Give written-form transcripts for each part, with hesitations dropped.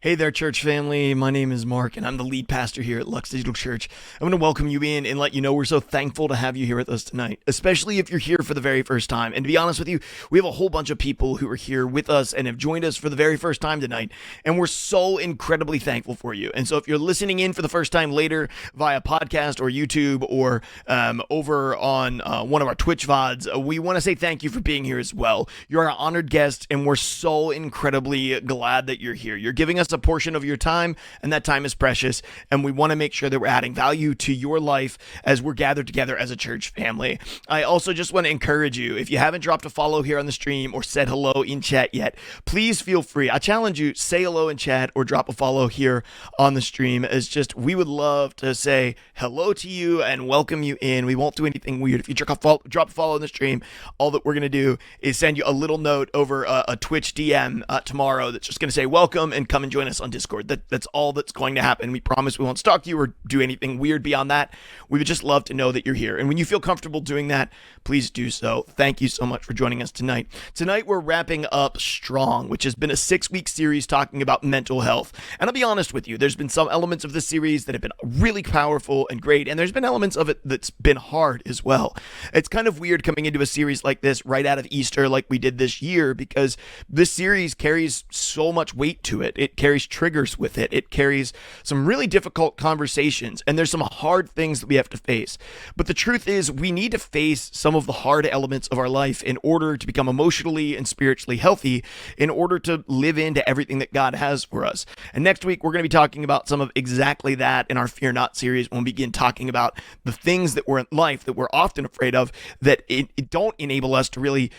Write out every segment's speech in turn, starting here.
Hey there, church family. My name is Mark, and I'm the lead pastor here at Lux Digital Church. I'm going to welcome you in and let you know we're so thankful to have you here with us tonight, especially if you're here for the very first time. And to be honest with you, we have a whole bunch of people who are here with us and have joined us for the very first time tonight, and we're so incredibly thankful for you. And so if you're listening in for the first time later via podcast or YouTube or over on one of our Twitch VODs, we want to say thank you for being here as well. You're our honored guest, and we're so incredibly glad that you're here. You're giving us a portion of your time, and that time is precious, and we want to make sure that we're adding value to your life as we're gathered together as a church family. I also just want to encourage you, if you haven't dropped a follow here on the stream or said hello in chat yet, please feel free. I challenge you, say hello in chat or drop a follow here on the stream. It's just, we would love to say hello to you and welcome you in. We won't do anything weird. If you drop a follow in the stream, all that we're going to do is send you a little note over a Twitch DM tomorrow that's just going to say welcome and come and join us on Discord. That's all that's going to happen. We promise we won't stalk you or do anything weird beyond that. We would just love to know that you're here. And when you feel comfortable doing that, please do so. Thank you so much for joining us tonight. Tonight, we're wrapping up Strong, which has been a 6-week series talking about mental health. And I'll be honest with you, there's been some elements of this series that have been really powerful and great, and there's been elements of it that's been hard as well. It's kind of weird coming into a series like this right out of Easter like we did this year, because this series carries so much weight to it. It carries triggers with it. It carries some really difficult conversations, and there's some hard things that we have to face. But the truth is, we need to face some of the hard elements of our life in order to become emotionally and spiritually healthy, in order to live into everything that God has for us. And next week, we're going to be talking about some of exactly that in our Fear Not series, when we begin talking about the things that we're in life that we're often afraid of, that it don't enable us to really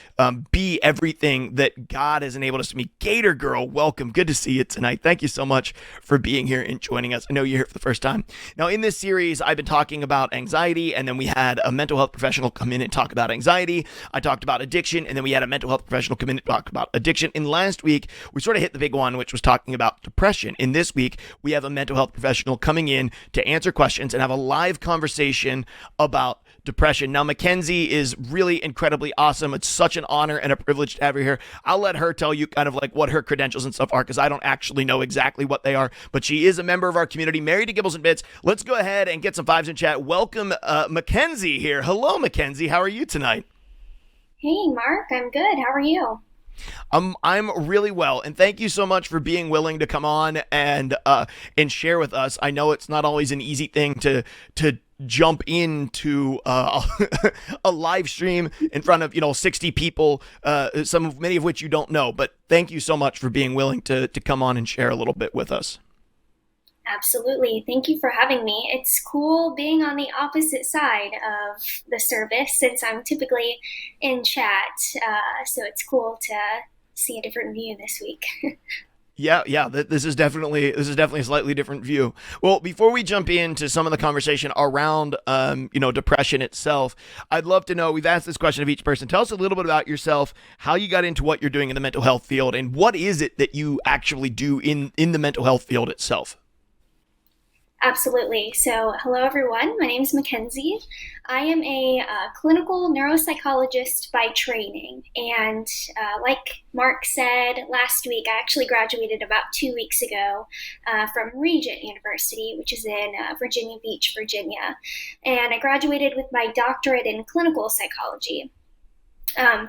be everything that God has enabled us to be. Gator Girl, welcome. Good to see you tonight. Thank you so much for being here and joining us. I know you're here for the first time. Now, in this series, I've been talking about anxiety, and then we had a mental health professional come in and talk about anxiety. I talked about addiction, and then we had a mental health professional come in and talk about addiction. And last week, we sort of hit the big one, which was talking about depression. In this week, we have a mental health professional coming in to answer questions and have a live conversation about depression. Now, Mackenzie is really incredibly awesome. It's such an honor and a privilege to have her here. I'll let her tell you kind of like what her credentials and stuff are, because I don't actually know exactly what they are, but she is a member of our community, married to Gibbles and Bits. Let's go ahead and get some fives in chat. Welcome, Mackenzie here. Hello, Mackenzie. How are you tonight? Hey, Mark, I'm good. How are you? I'm really well, and thank you so much for being willing to come on and share with us. I know it's not always an easy thing to jump into a live stream in front of 60 people, many of which you don't know. But thank you so much for being willing to come on and share a little bit with us. Absolutely. Thank you for having me. It's cool being on the opposite side of the service, since I'm typically in chat. So it's cool to see a different view this week. Yeah. This is definitely a slightly different view. Well, before we jump into some of the conversation around, depression itself, I'd love to know. We've asked this question of each person. Tell us a little bit about yourself, how you got into what you're doing in the mental health field, and what is it that you actually do in the mental health field itself. Absolutely. So, hello everyone. My name is Mackenzie. I am a clinical neuropsychologist by training. And like Mark said last week, I actually graduated about 2 weeks ago from Regent University, which is in Virginia Beach, Virginia. And I graduated with my doctorate in clinical psychology.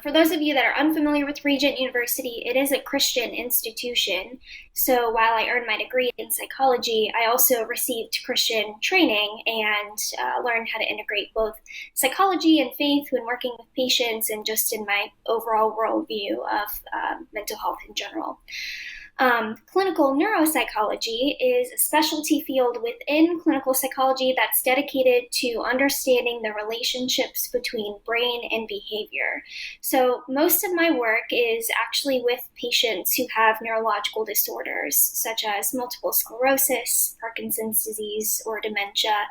For those of you that are unfamiliar with Regent University, it is a Christian institution. So while I earned my degree in psychology, I also received Christian training and learned how to integrate both psychology and faith when working with patients, and just in my overall worldview of mental health in general. Clinical neuropsychology is a specialty field within clinical psychology that's dedicated to understanding the relationships between brain and behavior. So most of my work is actually with patients who have neurological disorders, such as multiple sclerosis, Parkinson's disease, or dementia,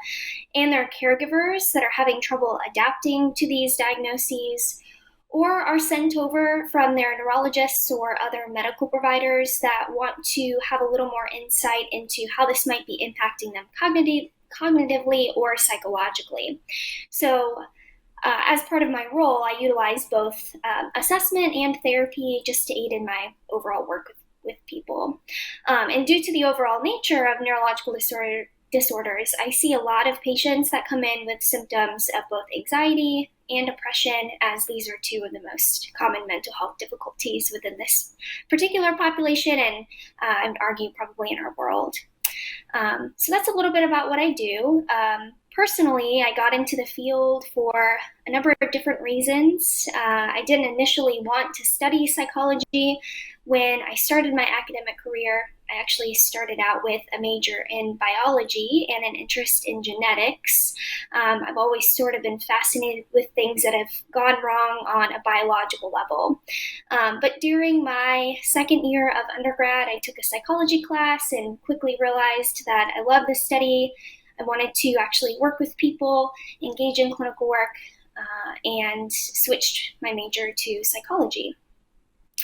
and their caregivers that are having trouble adapting to these diagnoses, or are sent over from their neurologists or other medical providers that want to have a little more insight into how this might be impacting them cognitively or psychologically. So as part of my role, I utilize both assessment and therapy just to aid in my overall work with with people. And due to the overall nature of neurological disorders, I see a lot of patients that come in with symptoms of both anxiety and depression, as these are two of the most common mental health difficulties within this particular population, and I would argue probably in our world. So that's a little bit about what I do. Personally, I got into the field for a number of different reasons. I didn't initially want to study psychology. When I started my academic career, I actually started out with a major in biology and an interest in genetics. I've always sort of been fascinated with things that have gone wrong on a biological level. But during my second year of undergrad, I took a psychology class and quickly realized that I love this study. I wanted to actually work with people, engage in clinical work, and switched my major to psychology.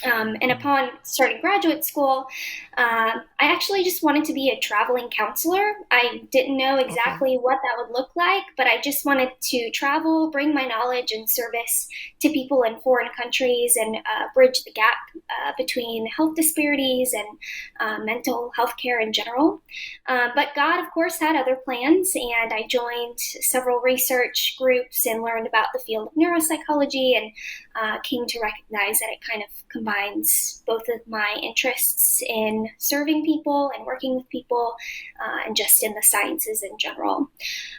And upon starting graduate school, I actually just wanted to be a traveling counselor. I didn't know exactly what that would look like, but I just wanted to travel, bring my knowledge and service to people in foreign countries, and bridge the gap between health disparities and mental health care in general. But God, of course, had other plans, and I joined several research groups and learned about the field of neuropsychology, and came to recognize that it kind of combines both of my interests in serving people and working with people, and just in the sciences in general.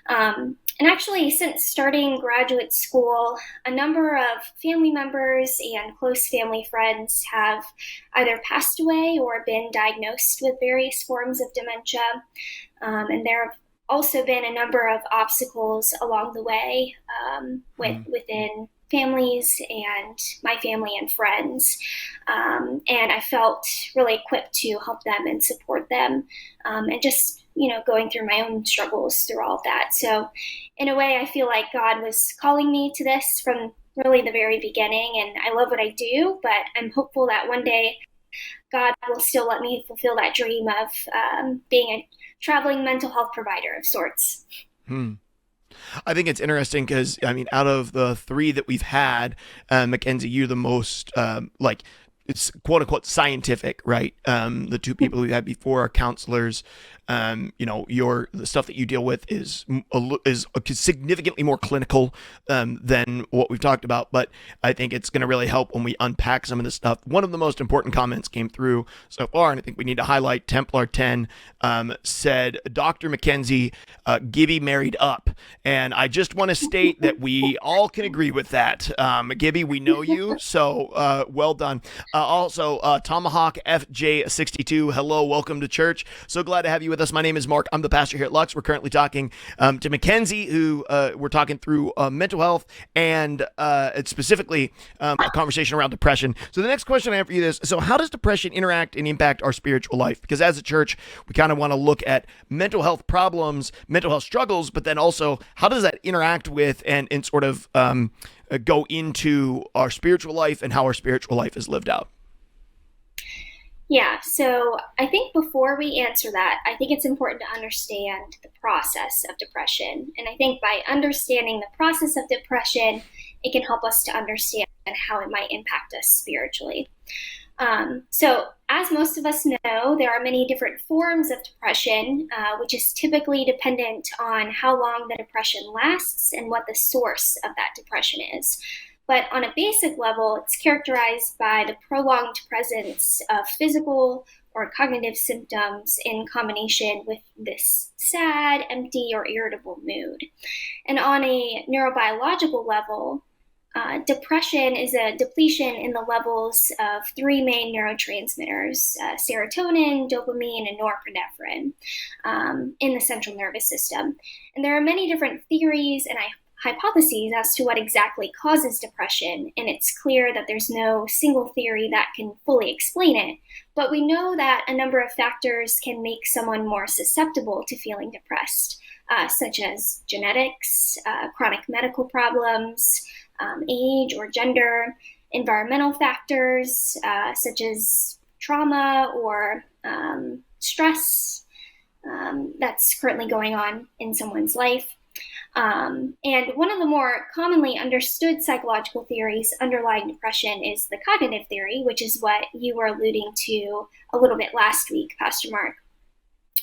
And actually, since starting graduate school, a number of family members and close family friends have either passed away or been diagnosed with various forms of dementia. And there have also been a number of obstacles along the way within families and my family and friends. And I felt really equipped to help them and support them, and just, going through my own struggles through all of that. So in a way, I feel like God was calling me to this from really the very beginning, and I love what I do, but I'm hopeful that one day God will still let me fulfill that dream of being a traveling mental health provider of sorts. I think it's interesting because, out of the three that we've had, Mackenzie, you're the most, it's quote unquote scientific, right? The two people we've had before are counselors. The stuff that you deal with is significantly more clinical than what we've talked about. But I think it's going to really help when we unpack some of this stuff. One of the most important comments came through so far, and I think we need to highlight Templar 10 said, Dr. Mackenzie, Gibby married up. And I just want to state that we all can agree with that. Gibby, we know you, so well done. Also, Tomahawk FJ62, hello, welcome to church. So glad to have you with us. My name is Mark. I'm the pastor here at Lux. We're currently talking to Mackenzie, who we're talking through mental health and specifically a conversation around depression. So the next question I have for you is, so how does depression interact and impact our spiritual life? Because as a church, we kind of want to look at mental health problems, mental health struggles, but then also how does that interact with and sort of go into our spiritual life and how our spiritual life is lived out? Yeah, so I think before we answer that, I think it's important to understand the process of depression. And I think by understanding the process of depression, it can help us to understand how it might impact us spiritually. So as most of us know, there are many different forms of depression, which is typically dependent on how long the depression lasts and what the source of that depression is. But on a basic level, it's characterized by the prolonged presence of physical or cognitive symptoms in combination with this sad, empty, or irritable mood. And on a neurobiological level, depression is a depletion in the levels of three main neurotransmitters, serotonin, dopamine, and norepinephrine, in the central nervous system. And there are many different theories and hypotheses as to what exactly causes depression, and it's clear that there's no single theory that can fully explain it. But we know that a number of factors can make someone more susceptible to feeling depressed, such as genetics, chronic medical problems, age or gender, environmental factors such as trauma or stress that's currently going on in someone's life. And one of the more commonly understood psychological theories underlying depression is the cognitive theory, which is what you were alluding to a little bit last week, Pastor Mark.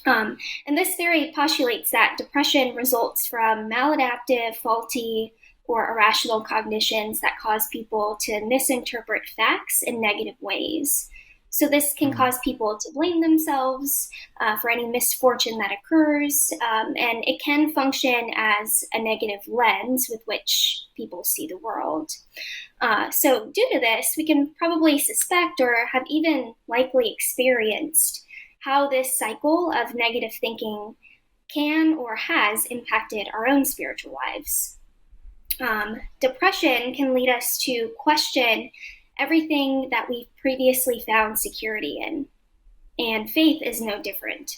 And this theory postulates that depression results from maladaptive, faulty, or irrational cognitions that cause people to misinterpret facts in negative ways. So this can cause people to blame themselves for any misfortune that occurs, and it can function as a negative lens with which people see the world. So due to this, we can probably suspect or have even likely experienced how this cycle of negative thinking can or has impacted our own spiritual lives. Depression can lead us to question everything that we've previously found security in, and faith is no different.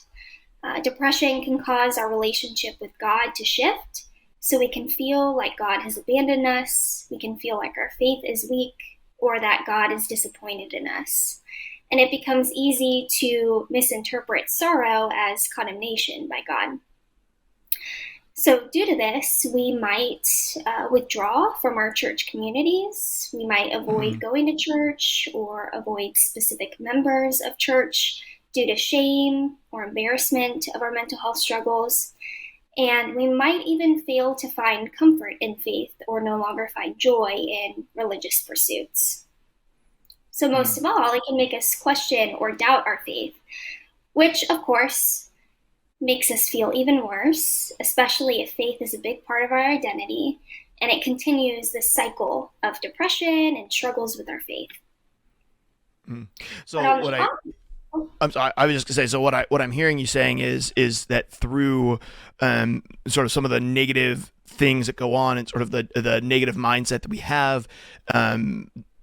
Depression can cause our relationship with God to shift, so we can feel like God has abandoned us, we can feel like our faith is weak, or that God is disappointed in us. And it becomes easy to misinterpret sorrow as condemnation by God. So due to this, we might withdraw from our church communities. We might avoid going to church or avoid specific members of church due to shame or embarrassment of our mental health struggles. And we might even fail to find comfort in faith or no longer find joy in religious pursuits. So most of all, it can make us question or doubt our faith, which of course makes us feel even worse, especially if faith is a big part of our identity, and it continues this cycle of depression and struggles with our faith. So I'm sorry, I was just gonna say. So what I'm hearing you saying is that through sort of some of the negative things that go on and sort of the negative mindset that we have,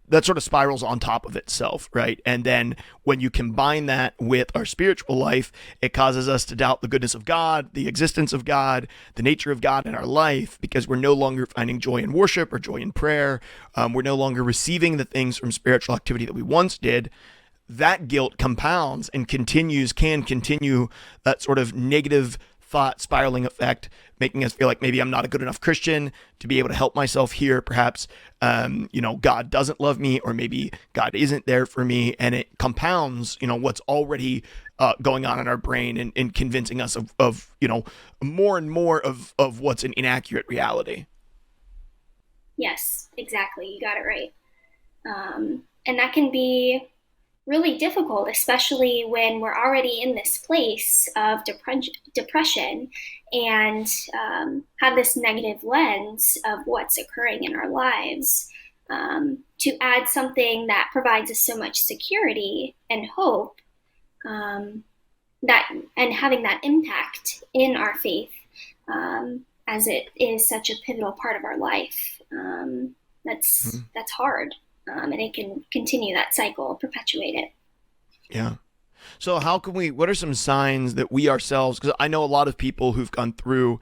that sort of spirals on top of itself, right? And then when you combine that with our spiritual life, it causes us to doubt the goodness of God, the existence of God, the nature of God in our life, because we're no longer finding joy in worship or joy in prayer. We're no longer receiving the things from spiritual activity that we once did. That guilt compounds and can continue that sort of negative thought spiraling effect, making us feel like maybe I'm not a good enough Christian to be able to help myself here. Perhaps, God doesn't love me, or maybe God isn't there for me. And it compounds, what's already going on in our brain and convincing us of more and more of what's an inaccurate reality. Yes, exactly. You got it right. And that can be really difficult, especially when we're already in this place of depression and have this negative lens of what's occurring in our lives. To add something that provides us so much security and hope, that and having that impact in our faith, as it is such a pivotal part of our life, that's hard. And it can continue that cycle, perpetuate it. Yeah. So what are some signs that we ourselves, because I know a lot of people who've gone through,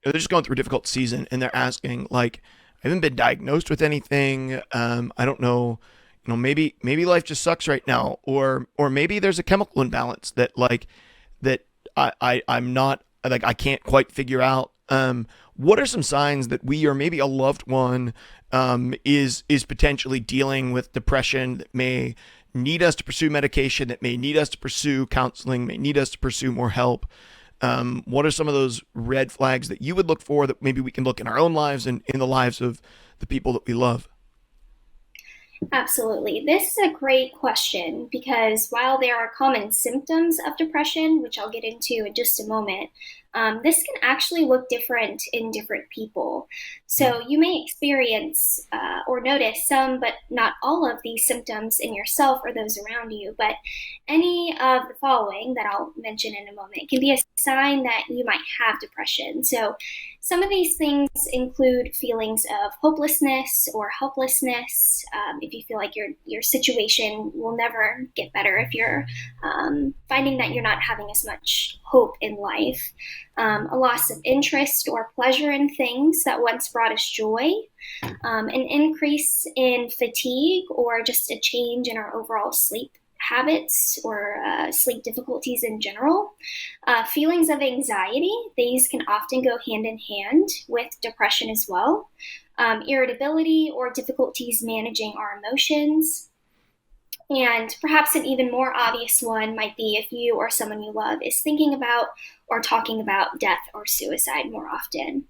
they're just going through a difficult season and they're asking like, I haven't been diagnosed with anything. I don't know, maybe life just sucks right now. Or maybe there's a chemical imbalance that I'm not, like, I can't quite figure out. What are some signs that we, or maybe a loved one, is potentially dealing with depression, that may need us to pursue medication, that may need us to pursue counseling, may need us to pursue more help? What are some of those red flags that you would look for that maybe we can look in our own lives and in the lives of the people that we love? Absolutely. This is a great question because while there are common symptoms of depression, which I'll get into in just a moment, this can actually look different in different people. So you may experience or notice some, but not all of these symptoms in yourself or those around you. But any of the following that I'll mention in a moment can be a sign that you might have depression. So some of these things include feelings of hopelessness or helplessness. If you feel like your situation will never get better, if you're finding that you're not having as much hope in life, a loss of interest or pleasure in things that once brought us joy, an increase in fatigue or just a change in our overall sleep habits or sleep difficulties in general. Feelings of anxiety, these can often go hand in hand with depression as well. Irritability or difficulties managing our emotions. And perhaps an even more obvious one might be if you or someone you love is thinking about or talking about death or suicide more often.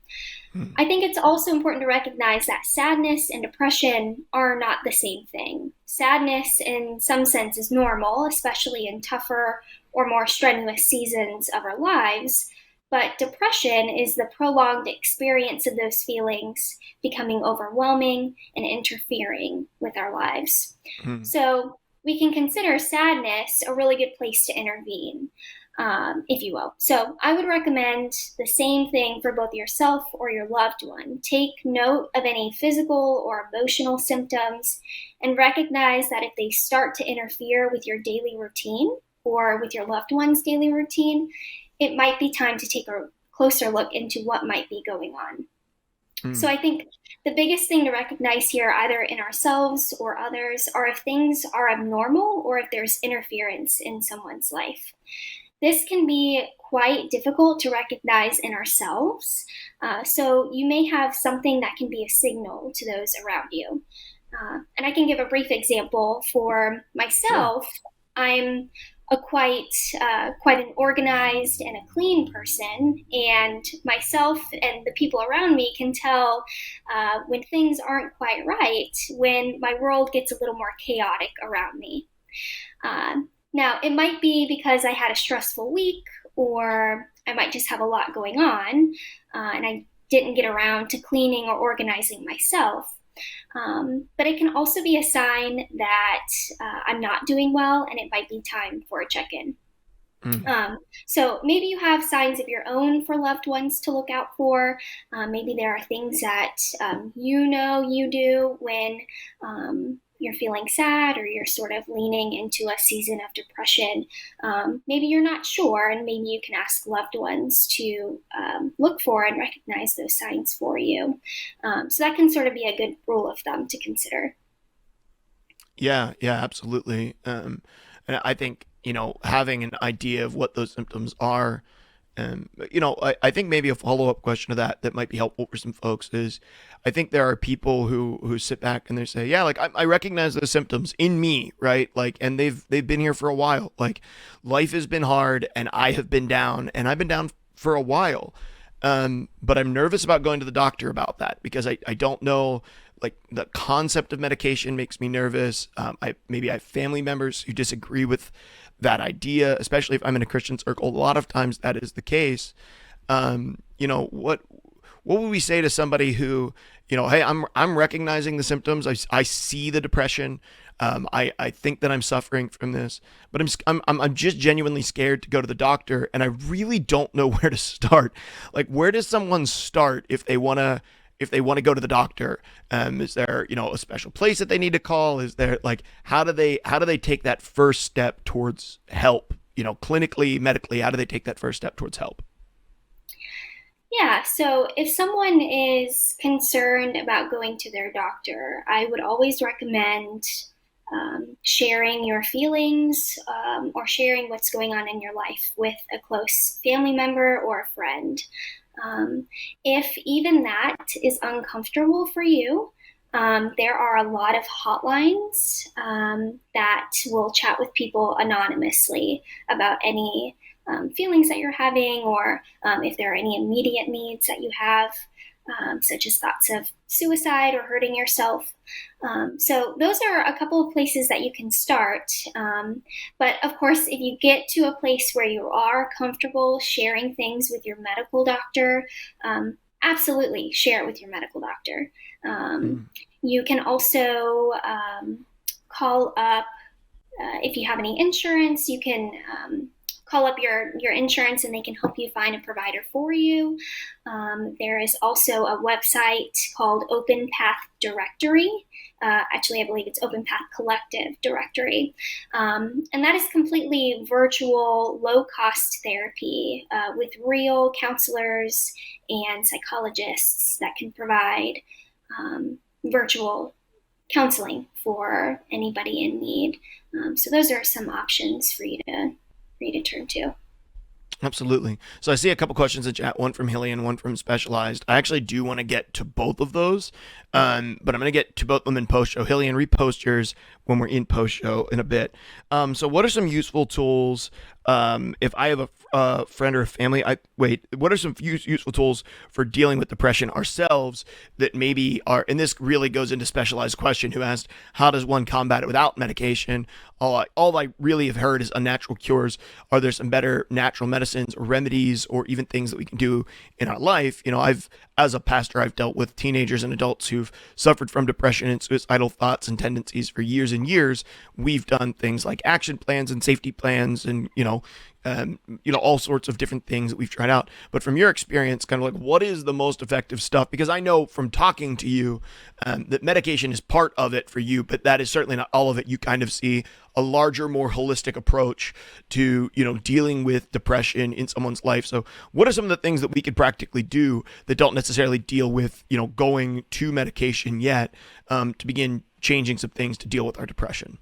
Hmm. I think it's also important to recognize that sadness and depression are not the same thing. Sadness, in some sense, is normal, especially in tougher or more strenuous seasons of our lives. But depression is the prolonged experience of those feelings becoming overwhelming and interfering with our lives. Hmm. So we can consider sadness a really good place to intervene, if you will. So I would recommend the same thing for both yourself or your loved one. Take note of any physical or emotional symptoms and recognize that if they start to interfere with your daily routine or with your loved one's daily routine, it might be time to take a closer look into what might be going on. Hmm. So I think the biggest thing to recognize here, either in ourselves or others, are if things are abnormal or if there's interference in someone's life. This can be quite difficult to recognize in ourselves. So you may have something that can be a signal to those around you. And I can give a brief example for Sure. myself. I'm a quite an organized and a clean person, and myself and the people around me can tell when things aren't quite right, when my world gets a little more chaotic around me. Now, it might be because I had a stressful week, or I might just have a lot going on, and I didn't get around to cleaning or organizing myself. But it can also be a sign that I'm not doing well and it might be time for a check in. Hmm. So maybe you have signs of your own for loved ones to look out for. Maybe there are things that you know you do when you're feeling sad or you're sort of leaning into a season of depression. Maybe you're not sure, and maybe you can ask loved ones to look for and recognize those signs for you. So that can sort of be a good rule of thumb to consider. Yeah, yeah, absolutely. And I think, having an idea of what those symptoms are, I think maybe a follow up question to that might be helpful for some folks is I think there are people who sit back and they say, yeah, like I recognize those symptoms in me, right? Like, and they've been here for a while. Like, life has been hard and I have been down and I've been down for a while. But I'm nervous about going to the doctor about that because I don't know, like, the concept of medication makes me nervous. Maybe I have family members who disagree with that idea, especially if I'm in a Christian circle. A lot of times that is the case. What would we say to somebody who, hey, I'm recognizing the symptoms. I see the depression. I think that I'm suffering from this, but I'm just genuinely scared to go to the doctor, and I really don't know where to start. Like, where does someone start if they want to go to the doctor? Is there, a special place that they need to call? Is there, like, how do they take that first step towards help? Clinically, medically, how do they take that first step towards help? Yeah, so if someone is concerned about going to their doctor, I would always recommend sharing your feelings or sharing what's going on in your life with a close family member or a friend. Um, if even that is uncomfortable for you, there are a lot of hotlines that will chat with people anonymously about any feelings that you're having, or if there are any immediate needs that you have, such as thoughts of suicide or hurting yourself. So those are a couple of places that you can start. But of course, if you get to a place where you are comfortable sharing things with your medical doctor, absolutely share it with your medical doctor. Um, Mm. you can also call up if you have any insurance. You can call up your insurance and they can help you find a provider for you. There is also a website called Open Path Directory. Actually, I believe it's Open Path Collective Directory. And that is completely virtual, low cost therapy with real counselors and psychologists that can provide virtual counseling for anybody in need. So those are some options for you to turn to. Absolutely. So I see a couple questions in chat, one from Hilly and one from Specialized. I actually do want to get to both of those, but I'm going to get to both of them in post-show. Hilly, and repost yours when we're in post-show in a bit. So what are some useful tools if I have a friend or a family? What are some useful tools for dealing with depression ourselves that maybe are, and this really goes into Specialized question, who asked, how does one combat it without medication? All I really have heard is unnatural cures. Are there some better natural medicines or remedies or even things that we can do in our life? As a pastor, I've dealt with teenagers and adults who've suffered from depression and suicidal thoughts and tendencies for years and years. We've done things like action plans and safety plans and, all sorts of different things that we've tried out. But from your experience, kind of like, what is the most effective stuff? Because I know from talking to you that medication is part of it for you, but that is certainly not all of it. You kind of see a larger, more holistic approach to, dealing with depression in someone's life. So what are some of the things that we could practically do that don't necessarily deal with, going to medication yet, to begin changing some things to deal with our depression?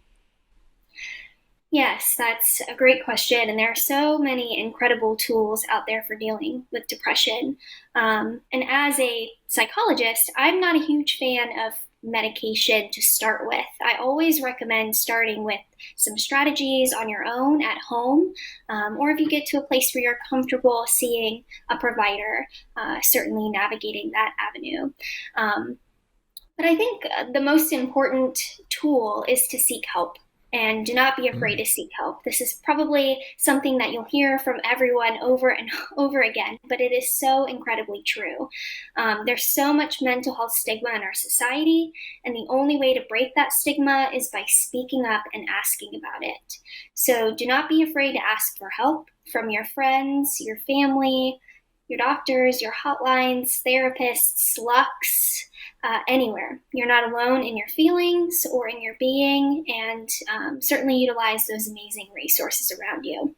Yes, that's a great question. And there are so many incredible tools out there for dealing with depression. And as a psychologist, I'm not a huge fan of medication to start with. I always recommend starting with some strategies on your own at home, or if you get to a place where you're comfortable seeing a provider, certainly navigating that avenue. But I think the most important tool is to seek help. And do not be afraid to seek help. This is probably something that you'll hear from everyone over and over again, but it is so incredibly true. There's so much mental health stigma in our society, and the only way to break that stigma is by speaking up and asking about it. So do not be afraid to ask for help from your friends, your family, your doctors, your hotlines, therapists, Lux, anywhere. You're not alone in your feelings or in your being, and certainly utilize those amazing resources around you.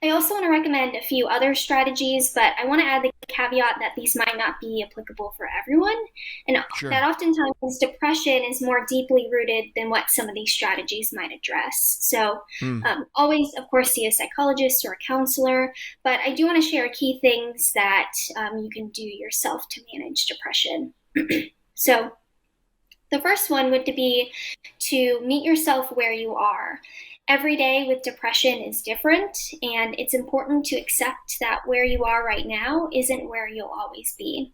I also want to recommend a few other strategies, but I want to add the caveat that these might not be applicable for everyone, and Sure. that oftentimes depression is more deeply rooted than what some of these strategies might address. So always, of course, see a psychologist or a counselor, but I do want to share key things that you can do yourself to manage depression. So the first one would be to meet yourself where you are. Every day with depression is different, and it's important to accept that where you are right now isn't where you'll always be.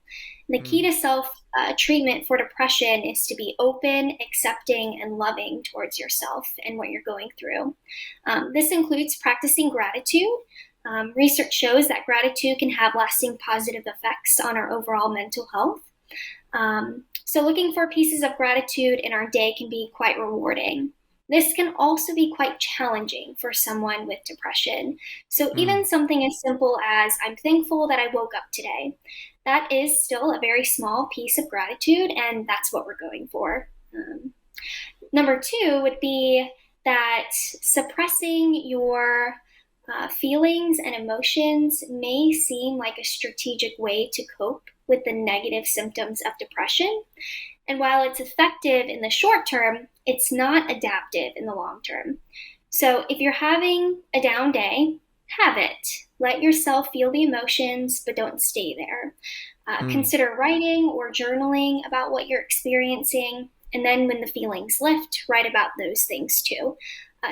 The key to self-treatment for depression is to be open, accepting, and loving towards yourself and what you're going through. This includes practicing gratitude. Research shows that gratitude can have lasting positive effects on our overall mental health. So looking for pieces of gratitude in our day can be quite rewarding. This can also be quite challenging for someone with depression. So even something as simple as, I'm thankful that I woke up today, that is still a very small piece of gratitude, and that's what we're going for. Number two would be that suppressing your feelings and emotions may seem like a strategic way to cope with the negative symptoms of depression. And while it's effective in the short term, it's not adaptive in the long term. So if you're having a down day, have it. Let yourself feel the emotions, but don't stay there. Consider writing or journaling about what you're experiencing. And then when the feelings lift, write about those things too.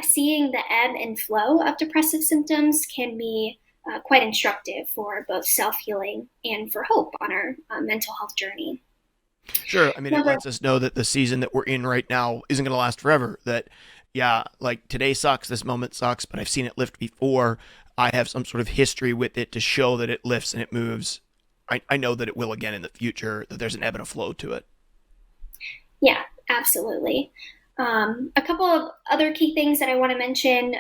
Seeing the ebb and flow of depressive symptoms can be quite instructive for both self-healing and for hope on our mental health journey. Sure. I mean, it lets us know that the season that we're in right now isn't going to last forever. That, yeah, like today sucks, this moment sucks, but I've seen it lift before. I have some sort of history with it to show that it lifts and it moves. I know that it will again in the future, that there's an ebb and a flow to it. Yeah, absolutely. A couple of other key things that I want to mention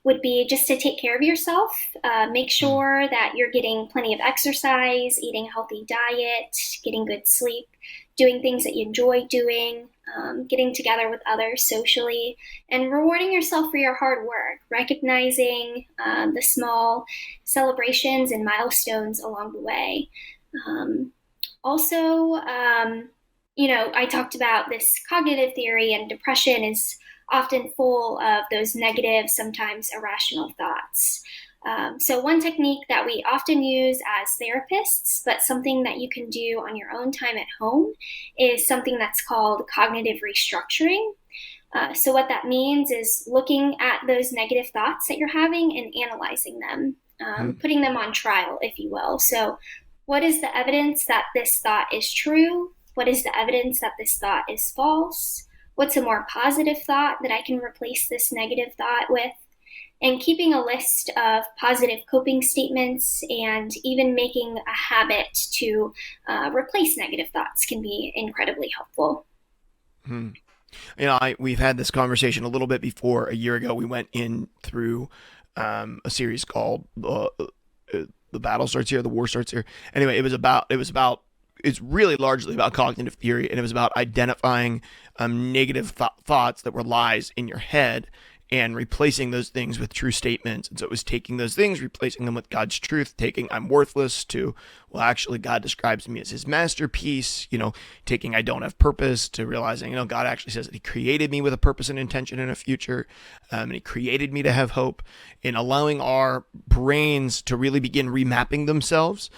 would be just to take care of yourself. Make sure that you're getting plenty of exercise, eating a healthy diet, getting good sleep, doing things that you enjoy doing, getting together with others socially, and rewarding yourself for your hard work, recognizing the small celebrations and milestones along the way. Also, I talked about this cognitive theory, and depression is often full of those negative, sometimes irrational thoughts. So, one technique that we often use as therapists, but something that you can do on your own time at home, is something that's called cognitive restructuring. So, what that means is looking at those negative thoughts that you're having and analyzing them, Hmm. putting them on trial, if you will. So, what is the evidence that this thought is true? What is the evidence that this thought is false? What's a more positive thought that I can replace this negative thought with? And keeping a list of positive coping statements and even making a habit to replace negative thoughts can be incredibly helpful. Hmm. We've had this conversation a little bit before. A year ago, we went in through a series called "The Battle Starts Here, the War Starts Here." Anyway, it's really largely about cognitive theory, and it was about identifying negative thoughts that were lies in your head and replacing those things with true statements. And so it was taking those things, replacing them with God's truth, taking "I'm worthless" to, well, actually, God describes me as his masterpiece, taking "I don't have purpose" to realizing, God actually says that he created me with a purpose and intention and a future, and he created me to have hope, in allowing our brains to really begin remapping themselves,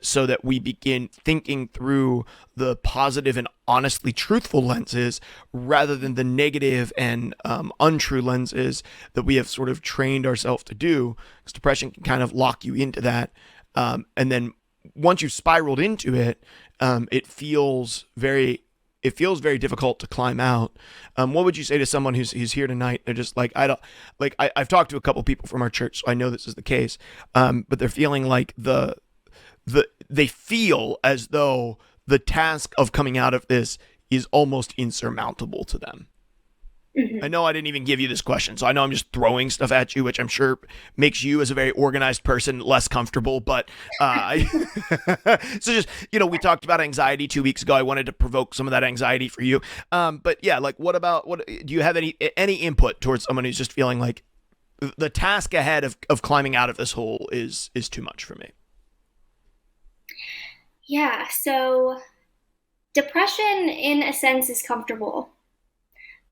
so that we begin thinking through the positive and honestly truthful lenses rather than the negative and untrue lenses that we have sort of trained ourselves to do, because depression can kind of lock you into that. And then once you've spiraled into it, it feels very difficult to climb out. What would you say to someone who's here tonight? They're just like, I don't like. I've talked to a couple people from our church, so I know this is the case. But they're feeling like they feel as though the task of coming out of this is almost insurmountable to them. I Mm-hmm. know I didn't even give you this question, so I know I'm just throwing stuff at you, which I'm sure makes you, as a very organized person, less comfortable. But so just we talked about anxiety 2 weeks ago. I wanted to provoke some of that anxiety for you. But yeah, like what do you have any input towards someone who's just feeling like the task ahead of climbing out of this hole is too much for me? Yeah, so depression, in a sense, is comfortable.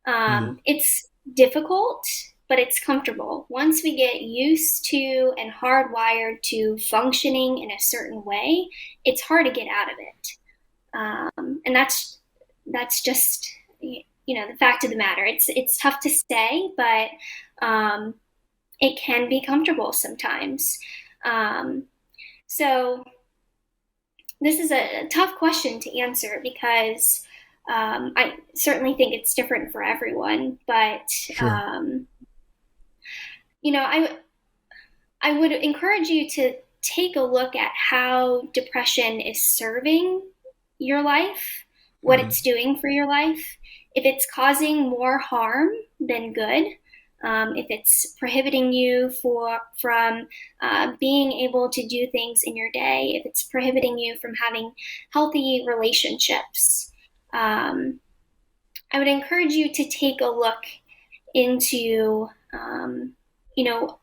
Hmm. It's difficult, but it's comfortable. Once we get used to and hardwired to functioning in a certain way, it's hard to get out of it. And that's just the fact of the matter. It's tough to say, but um, it can be comfortable sometimes. Um, so this is a tough question to answer because I certainly think it's different for everyone. But Sure. um, I would encourage you to take a look at how depression is serving your life, what Hmm. it's doing for your life. If it's causing more harm than good, if it's prohibiting you from being able to do things in your day, if it's prohibiting you from having healthy relationships, um, I would encourage you to take a look into, you know,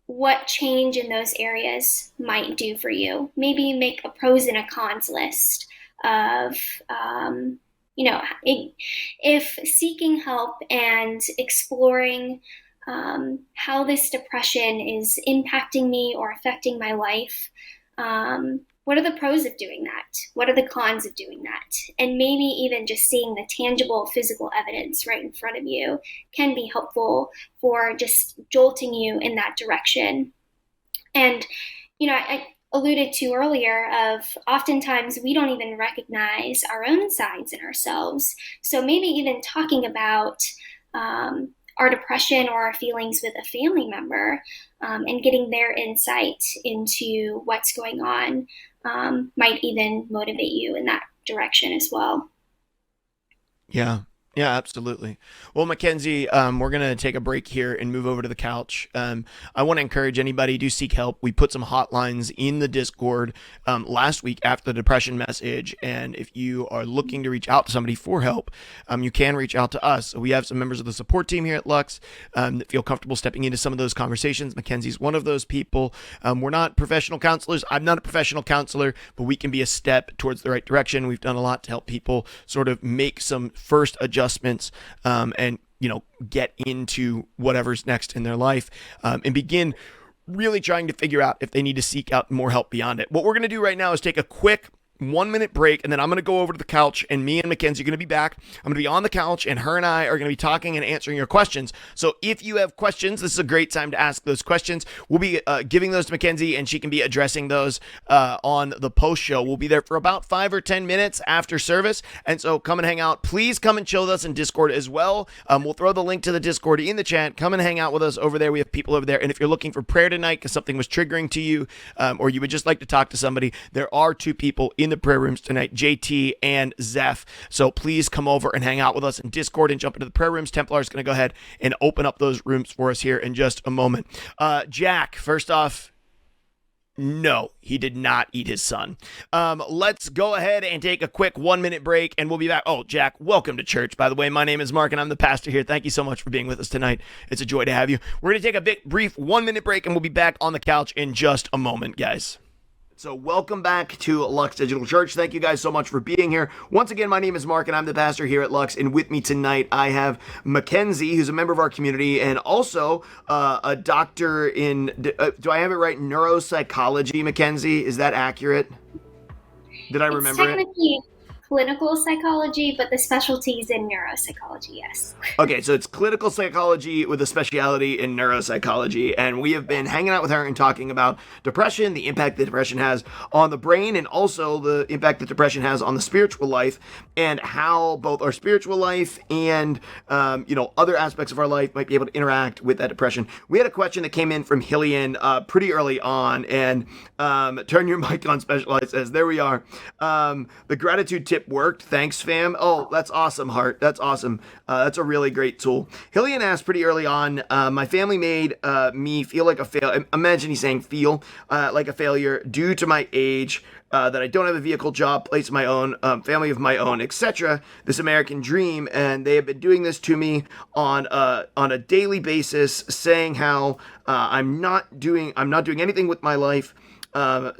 what change in those areas might do for you. Maybe make a pros and a cons list of, you know, if seeking help and exploring how this depression is impacting me or affecting my life. What are the pros of doing that? What are the cons of doing that? And maybe even just seeing the tangible physical evidence right in front of you can be helpful for just jolting you in that direction. And, I alluded to earlier of oftentimes we don't even recognize our own signs in ourselves. So maybe even talking about our depression or our feelings with a family member and getting their insight into what's going on might even motivate you in that direction as well. Yeah. Yeah, absolutely. Well, Mackenzie, we're going to take a break here and move over to the couch. I want to encourage anybody to seek help. We put some hotlines in the Discord last week after the depression message. And if you are looking to reach out to somebody for help, you can reach out to us. So we have some members of the support team here at Lux that feel comfortable stepping into some of those conversations. Mackenzie's one of those people. We're not professional counselors. I'm not a professional counselor, but we can be a step towards the right direction. We've done a lot to help people sort of make some first adjustments and get into whatever's next in their life and begin really trying to figure out if they need to seek out more help beyond it. What we're going to do right now is take a quick 1 minute break, and then I'm going to go over to the couch, and me and Mackenzie are going to be back. I'm going to be on the couch, and her and I are going to be talking and answering your questions. So if you have questions, this is a great time to ask those questions. We'll be giving those to Mackenzie, and she can be addressing those on the post show. We'll be there for about 5 or 10 minutes after service, and so come and hang out. Please come and chill with us in Discord as well. We'll throw the link to the Discord in the chat. Come and hang out with us over there. We have people over there, and if you're looking for prayer tonight because something was triggering to you, or you would just like to talk to somebody, there are 2 people in the prayer rooms tonight, JT and Zeph. So please come over and hang out with us in Discord and jump into the prayer rooms. Templar is going to go ahead and open up those rooms for us here in just a moment. Jack, first off, no, he did not eat his son. Let's go ahead and take a quick 1 minute break, and we'll be back. Oh, Jack, welcome to church, by the way. My name is Mark, and I'm the pastor here. Thank you so much for being with us tonight. It's a joy to have you. We're going to take a brief 1 minute break, and we'll be back on the couch in just a moment, guys. So welcome back to Lux Digital Church. Thank you guys so much for being here. Once again, my name is Mark, and I'm the pastor here at Lux. And with me tonight, I have Mackenzie, who's a member of our community, and also a doctor in, do I have it right, neuropsychology, Mackenzie? Is that accurate? Did I remember it? Technically clinical psychology, but the specialty is in neuropsychology, yes. Okay, so it's clinical psychology with a speciality in neuropsychology, and we have been hanging out with her and talking about depression, the impact that depression has on the brain, and also the impact that depression has on the spiritual life, and how both our spiritual life and other aspects of our life might be able to interact with that depression. We had a question that came in from Hillian pretty early on, and turn your mic on, Specialized says, there we are. The gratitude tip worked. Thanks, fam. Oh, that's awesome, Heart. That's awesome. That's a really great tool. Hillian asked pretty early on, my family made me feel like a failure. Imagine he's saying feel like a failure due to my age, that I don't have a vehicle, job, place of my own, family of my own, etc. This American dream, and they have been doing this to me on a daily basis, saying how I'm not doing anything with my life.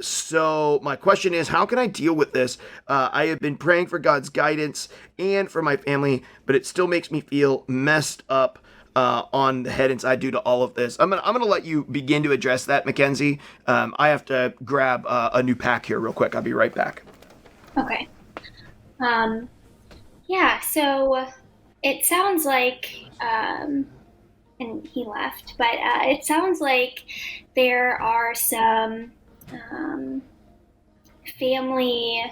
So my question is, how can I deal with this? I have been praying for God's guidance and for my family, but it still makes me feel messed up on the head inside due to all of this. I'm gonna let you begin to address that, Mackenzie. I have to grab a new pack here real quick. I'll be right back. Okay. Yeah, so it sounds like, and he left, but it sounds like there are some family,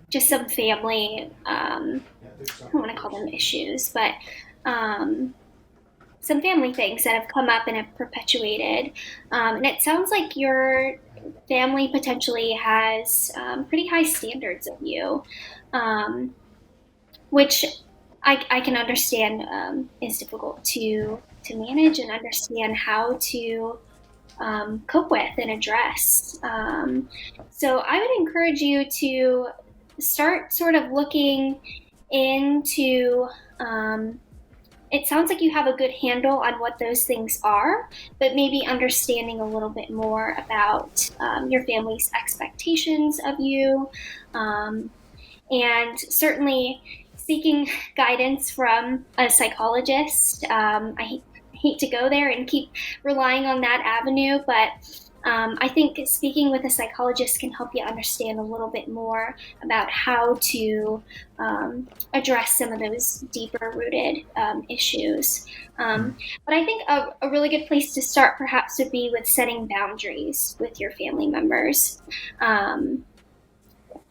just some family, I don't want to call them issues, but some family things that have come up and have perpetuated. And it sounds like your family potentially has pretty high standards of you, which I can understand is difficult to manage and understand how to cope with and address. So I would encourage you to start sort of looking into, it sounds like you have a good handle on what those things are, but maybe understanding a little bit more about your family's expectations of you, and certainly seeking guidance from a psychologist. I hate to go there and keep relying on that avenue, but I think speaking with a psychologist can help you understand a little bit more about how to address some of those deeper rooted issues. But I think a really good place to start perhaps would be with setting boundaries with your family members,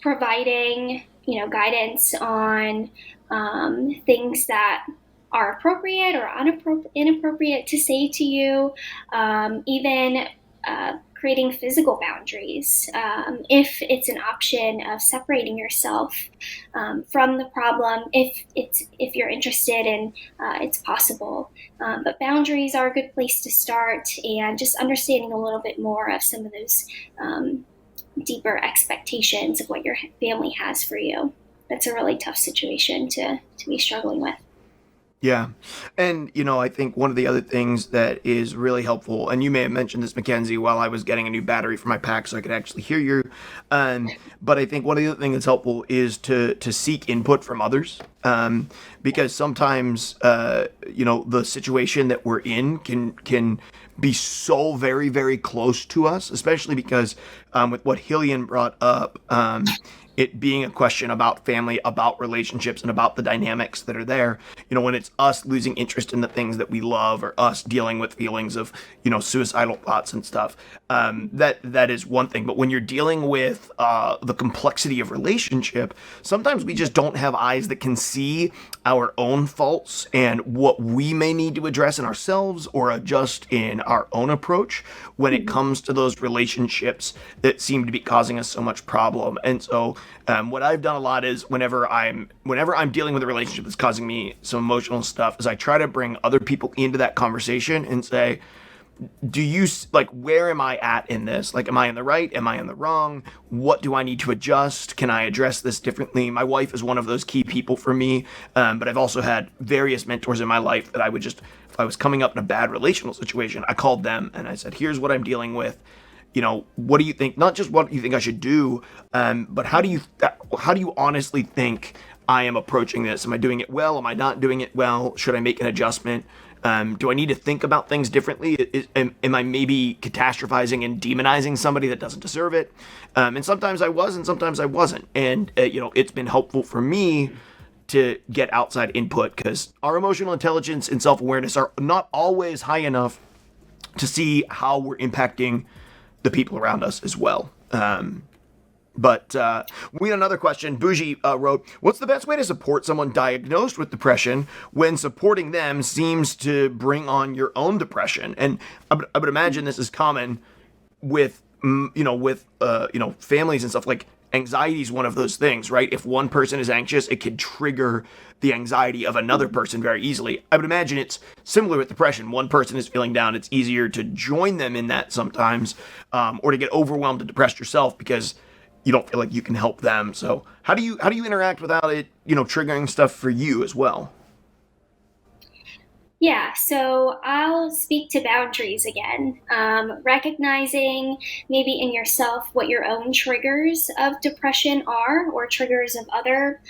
providing guidance on things that are appropriate or inappropriate to say to you, even creating physical boundaries. If it's an option of separating yourself from the problem, if you're interested and it's possible. But boundaries are a good place to start, and just understanding a little bit more of some of those deeper expectations of what your family has for you. That's a really tough situation to be struggling with. Yeah. And, I think one of the other things that is really helpful, and you may have mentioned this, Mackenzie, while I was getting a new battery for my pack so I could actually hear you. But I think one of the other things that's helpful is to seek input from others. Because sometimes, the situation that we're in can be so very, very close to us, especially because with what Hillian brought up, it being a question about family, about relationships, and about the dynamics that are there. When it's us losing interest in the things that we love, or us dealing with feelings of, suicidal thoughts and stuff, that is one thing. But when you're dealing with the complexity of relationship, sometimes we just don't have eyes that can see our own faults and what we may need to address in ourselves or adjust in our own approach when it comes to those relationships that seem to be causing us so much problem. And so what I've done a lot is whenever I'm dealing with a relationship that's causing me some emotional stuff, is I try to bring other people into that conversation and say, do you where am I at in this? Like, am I in the right? Am I in the wrong? What do I need to adjust? Can I address this differently? My wife is one of those key people for me. But I've also had various mentors in my life that I would just, if I was coming up in a bad relational situation, I called them and I said, here's what I'm dealing with. What do you think? Not just what you think I should do, but how do you honestly think I am approaching this? Am I doing it well? Am I not doing it well? Should I make an adjustment? Do I need to think about things differently? Am I maybe catastrophizing and demonizing somebody that doesn't deserve it? And sometimes I was, and sometimes I wasn't. And it's been helpful for me to get outside input, because our emotional intelligence and self-awareness are not always high enough to see how we're impacting the people around us as well. But we had another question. Bougie wrote, what's the best way to support someone diagnosed with depression when supporting them seems to bring on your own depression? And I would imagine this is common with, families and stuff. Like, anxiety is one of those things, right? If one person is anxious, it can trigger the anxiety of another person very easily. I would imagine it's similar with depression. One person is feeling down, it's easier to join them in that sometimes, or to get overwhelmed and depressed yourself because you don't feel like you can help them. So how do you interact without it, triggering stuff for you as well? Yeah, so I'll speak to boundaries again. Recognizing maybe in yourself what your own triggers of depression are, or triggers of other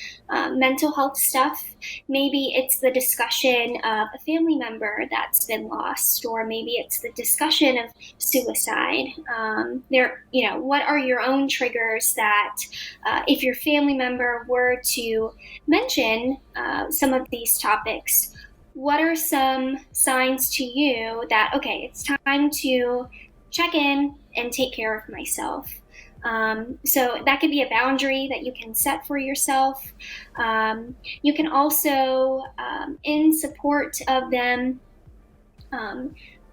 mental health stuff. Maybe it's the discussion of a family member that's been lost, or maybe it's the discussion of suicide. What are your own triggers that, if your family member were to mention some of these topics, what are some signs to you that, okay, it's time to check in and take care of myself? So that could be a boundary that you can set for yourself. You can also, in support of them,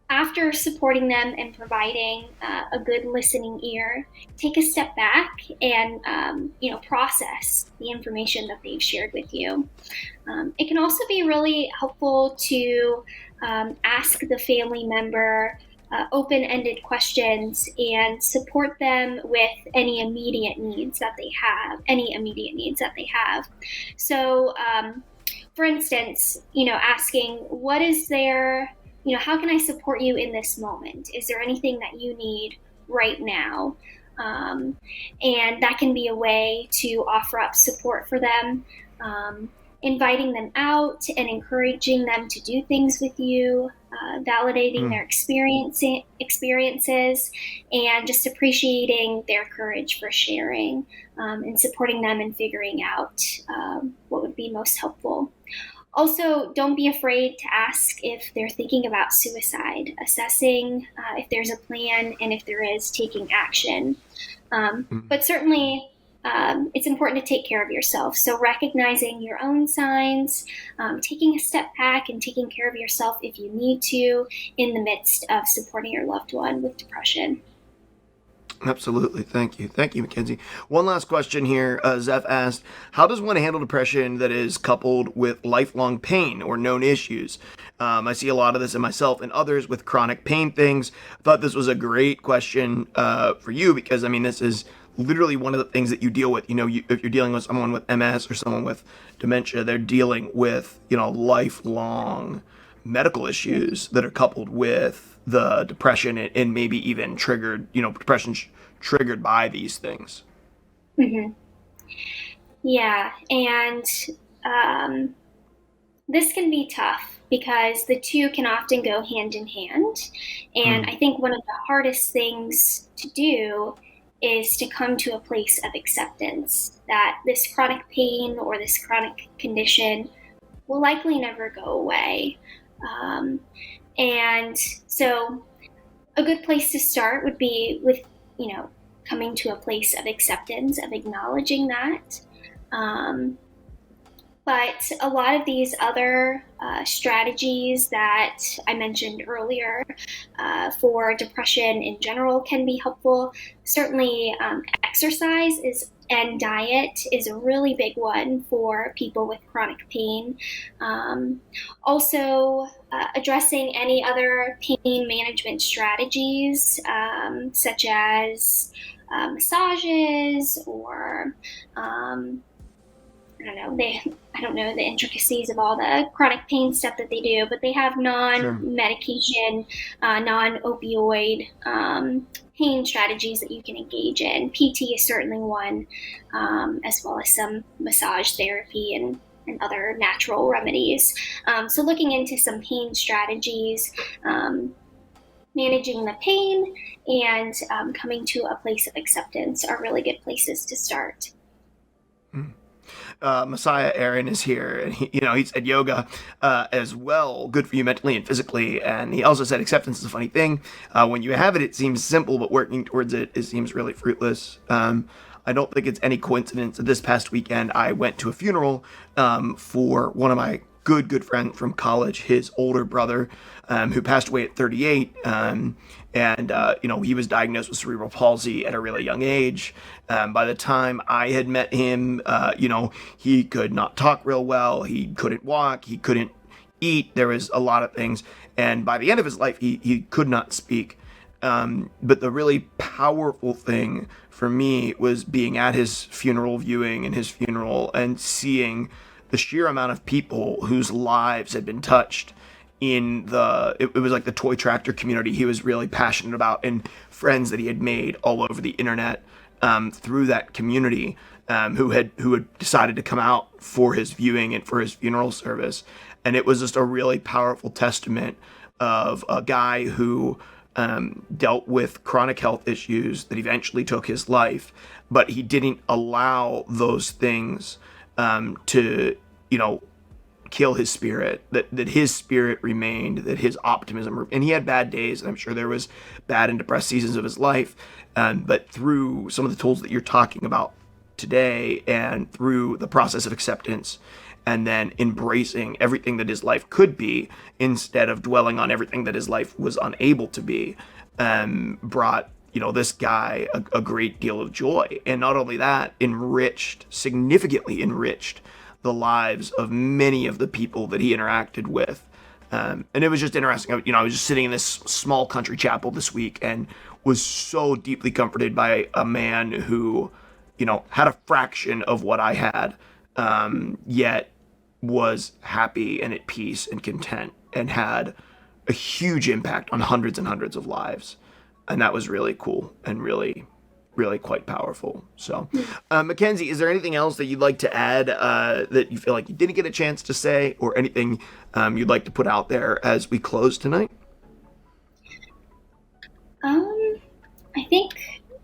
after supporting them and providing a good listening ear, take a step back and process the information that they've shared with you. It can also be really helpful to ask the family member open-ended questions and support them with any immediate needs that they have. So, for instance, asking, what is there, how can I support you in this moment? Is there anything that you need right now? And that can be a way to offer up support for them. Inviting them out and encouraging them to do things with you, validating their experiences, and just appreciating their courage for sharing, and supporting them in figuring out what would be most helpful. Also, don't be afraid to ask if they're thinking about suicide, assessing if there's a plan, and if there is, taking action. But certainly, it's important to take care of yourself. So recognizing your own signs, taking a step back and taking care of yourself if you need to in the midst of supporting your loved one with depression. Absolutely. Thank you. Thank you, Mackenzie. One last question here. Zeph asked, how does one handle depression that is coupled with lifelong pain or known issues? I see a lot of this in myself and others with chronic pain things. I thought this was a great question for you because, I mean, this is literally one of the things that you deal with. If you're dealing with someone with MS or someone with dementia, they're dealing with, lifelong medical issues that are coupled with the depression and maybe even triggered, depression triggered by these things. Mm-hmm. Yeah, and this can be tough because the two can often go hand in hand. And I think one of the hardest things to do is to come to a place of acceptance that this chronic pain or this chronic condition will likely never go away. And so a good place to start would be with, coming to a place of acceptance, of acknowledging that. But a lot of these other strategies that I mentioned earlier for depression in general can be helpful. Certainly, exercise and diet is a really big one for people with chronic pain. Also, addressing any other pain management strategies, such as massages or I don't know the intricacies of all the chronic pain stuff that they do, but they have non-medication, non-opioid pain strategies that you can engage in. PT is certainly one, as well as some massage therapy and other natural remedies. So looking into some pain strategies, managing the pain, and coming to a place of acceptance are really good places to start. Messiah Aaron is here, and he said yoga as well, good for you mentally and physically. And he also said acceptance is a funny thing. When you have it, it seems simple, but working towards it seems really fruitless. I don't think it's any coincidence that this past weekend I went to a funeral for one of my good friend from college, his older brother, who passed away at 38. He was diagnosed with cerebral palsy at a really young age. By the time I had met him, he could not talk real well. He couldn't walk. He couldn't eat. There was a lot of things. And by the end of his life, he could not speak. But the really powerful thing for me was being at his funeral, viewing in his funeral, and seeing the sheer amount of people whose lives had been touched in it was like the toy tractor community he was really passionate about, and friends that he had made all over the internet through that community who had decided to come out for his viewing and for his funeral service. And it was just a really powerful testament of a guy who dealt with chronic health issues that eventually took his life, but he didn't allow those things to kill his spirit, that his spirit remained, that his optimism, and he had bad days, and I'm sure there was bad and depressed seasons of his life, but through some of the tools that you're talking about today, and through the process of acceptance, and then embracing everything that his life could be instead of dwelling on everything that his life was unable to be, brought this guy a great deal of joy. And not only that, significantly enriched the lives of many of the people that he interacted with. And it was just interesting. I was just sitting in this small country chapel this week and was so deeply comforted by a man who, had a fraction of what I had, yet was happy and at peace and content and had a huge impact on hundreds and hundreds of lives. And that was really cool and really, really quite powerful. So, Mackenzie, is there anything else that you'd like to add that you feel like you didn't get a chance to say, or anything you'd like to put out there as we close tonight? I think,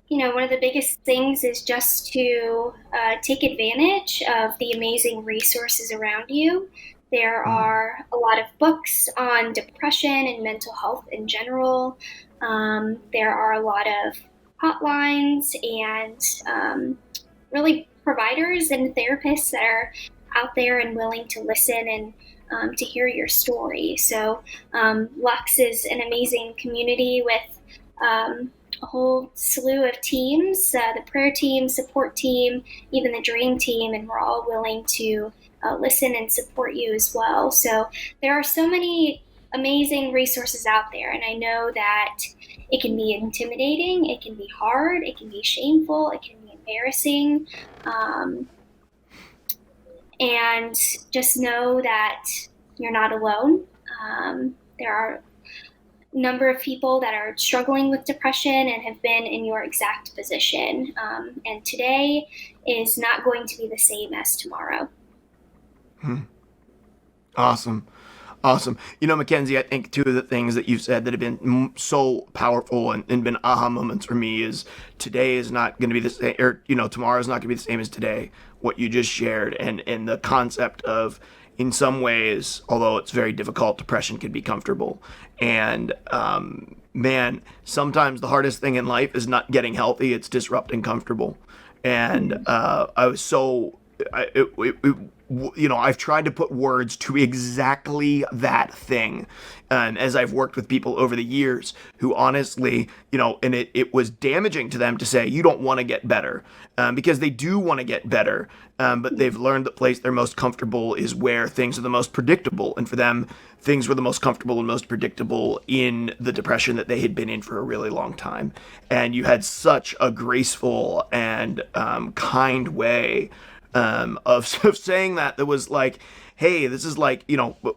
one of the biggest things is just to take advantage of the amazing resources around you. There are a lot of books on depression and mental health in general. There are a lot of hotlines and really providers and therapists that are out there and willing to listen and to hear your story. So Lux is an amazing community with a whole slew of teams, the prayer team, support team, even the dream team, and we're all willing to listen and support you as well. So there are so many amazing resources out there, and I know that it can be intimidating, it can be hard, it can be shameful, it can be embarrassing. And just know that you're not alone. There are a number of people that are struggling with depression and have been in your exact position. And today is not going to be the same as tomorrow. Awesome. Awesome. Mackenzie, I think two of the things that you've said that have been so powerful and been aha moments for me is today is not going to be the same, or, tomorrow is not going to be the same as today, what you just shared, and the concept of, in some ways, although it's very difficult, depression can be comfortable. And, man, sometimes the hardest thing in life is not getting healthy, it's disrupting comfortable. And I was so, I've tried to put words to exactly that thing. As I've worked with people over the years who honestly, and it was damaging to them to say, you don't want to get better, because they do want to get better. But they've learned the place they're most comfortable is where things are the most predictable. And for them, things were the most comfortable and most predictable in the depression that they had been in for a really long time. And you had such a graceful and kind way of saying that was like, hey, this is like,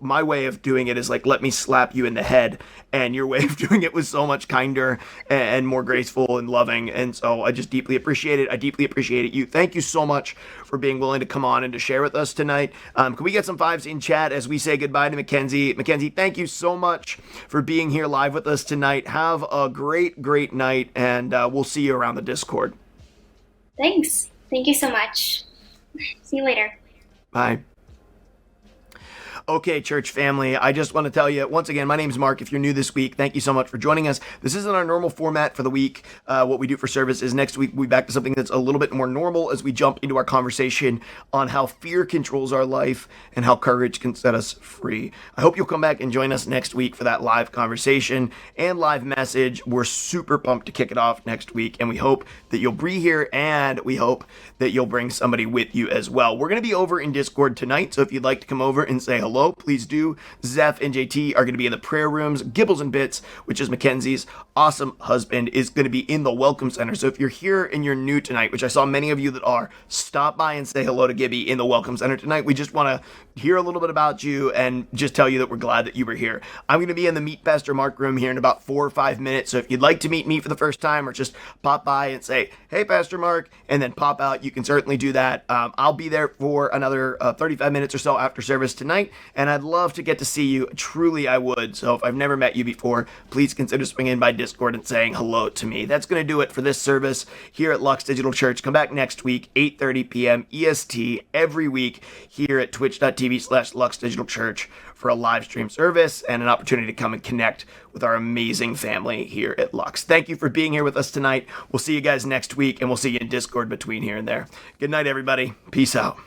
my way of doing it is like, let me slap you in the head. And your way of doing it was so much kinder and more graceful and loving. And so I just deeply appreciate it. I deeply appreciate you. Thank you so much for being willing to come on and to share with us tonight. Can we get some fives in chat as we say goodbye to Mackenzie? Mackenzie, thank you so much for being here live with us tonight. Have a great, great night. And we'll see you around the Discord. Thanks. Thank you so much. See you later. Bye. Okay, church family, I just want to tell you, once again, my name's Mark. If you're new this week, thank you so much for joining us. This isn't our normal format for the week. What we do for service is next week we'll be back to something that's a little bit more normal as we jump into our conversation on how fear controls our life and how courage can set us free. I hope you'll come back and join us next week for that live conversation and live message. We're super pumped to kick it off next week, and we hope that you'll be here, and we hope that you'll bring somebody with you as well. We're going to be over in Discord tonight, so if you'd like to come over and say hello, please do. Zeph and JT are going to be in the prayer rooms. Gibbles and Bits, which is Mackenzie's awesome husband, is going to be in the Welcome Center. So if you're here and you're new tonight, which I saw many of you that are, stop by and say hello to Gibby in the Welcome Center tonight. We just want to hear a little bit about you and just tell you that we're glad that you were here. I'm going to be in the Meet Pastor Mark room here in about 4 or 5 minutes. So if you'd like to meet me for the first time or just pop by and say, hey, Pastor Mark, and then pop out, you can certainly do that. I'll be there for another 35 minutes or so after service tonight, and I'd love to get to see you. Truly, I would. So if I've never met you before, please consider swinging by Discord and saying hello to me. That's going to do it for this service here at Lux Digital Church. Come back next week, 8:30 p.m. EST, every week here at twitch.tv/Lux Digital Church for a live stream service and an opportunity to come and connect with our amazing family here at Lux. Thank you for being here with us tonight. We'll see you guys next week, and we'll see you in Discord between here and there. Good night, everybody. Peace out.